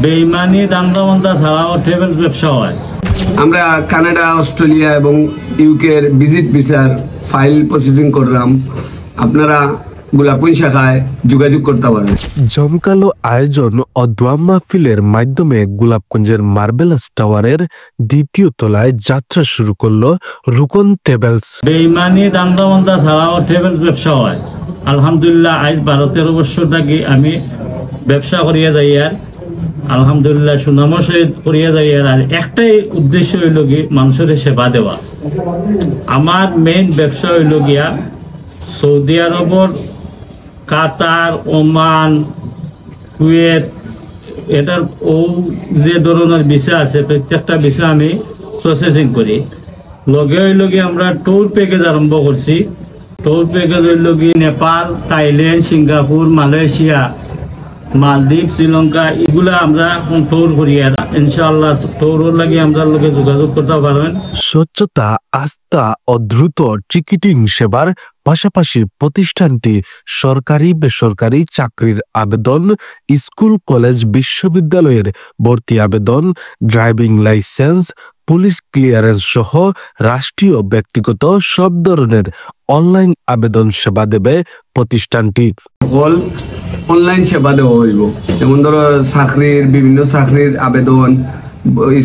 বেইমানি দান্দা ছাড়াও ট্রাভেল ব্যবসা হয়। আমরা কানাডা, অস্ট্রেলিয়া এবং ইউকের ভিজিট ভিসার ফাইল প্রসেসিং করলাম। আপনারা গোলাপগঞ্জ শাখায় যোগাযোগ করতে পারেন। জমকালো আয়োজন ও দোয়া মাহফিলের মাধ্যমে গোলাপগঞ্জের মার্বেলাস টাওয়ারের দ্বিতীয় তলায় যাত্রা শুরু করলো রুকন ট্রাভেলস। বেইমানি দান্দা ছাড়াও ট্রাভেল ব্যবসা হয়। আলহামদুলিল্লাহ আজ 12-13 বছর থাকি আমি ব্যবসা করিয়া যাই। আর আলহামদুলিল্লাহ সুনাম সহিত করিয়া যাই। আর একটাই উদ্দেশ্য হইল কি মানুষের সেবা দেওয়া। আমার মেইন ব্যবসা হইল গিয়া সৌদি আরবর, কাতার, ওমান, কুয়েত, এটার যে ধরনের ভিসা আছে প্রত্যেকটা ভিসা আমি প্রসেসিং করি। লগে হইল গিয়ে আমরা ট্যুর প্যাকেজ আরম্ভ করছি। ট্যুর প্যাকেজ হইল গিয়ে নেপাল, থাইল্যান্ড, সিঙ্গাপুর, মালয়েশিয়া, মালদ্বীপ, শ্রীলঙ্কা, এগুলা আমরা এখন ট্যুর করি। ইনশাআল্লাহ ট্যুরের লাগে আমরা লোকে যোগাযোগ করতে পারবেন। স্বচ্ছতা, আস্থা ও দ্রুত টিকিটিং সেবার পাশাপাশি প্রতিষ্ঠানটি সরকারি বেসরকারি চাকরির আবেদন, স্কুল কলেজ বিশ্ববিদ্যালয়ের ভর্তি আবেদন, ড্রাইভিং লাইসেন্স, পুলিশ ক্লিয়ারেন্স সহ রাষ্ট্রীয় ব্যক্তিগত সব ধরনের অনলাইন আবেদন সেবা দেবে প্রতিষ্ঠানটি। সকল অনলাইন সেবা দেওয়া হইব। যেমন ধরো চাকরির বিভিন্ন চাকরির আবেদন,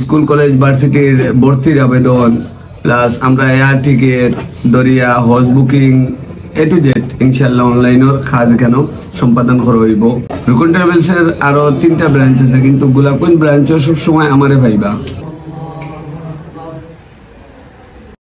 স্কুল কলেজ ভার্সিটির ভর্তির আবেদন, প্লাস আমরা air ticket, Dariya, Hodge booking, A to Z ইনশাল্লাহ অনলাইনের কাজ কেন সম্পাদন করা হইব। রুকন ট্রাভেলসের আরো 3টা ব্রাঞ্চ আছে, কিন্তু গোলাপগঞ্জ ব্রাঞ্চও সবসময় আমারে ভাইবা।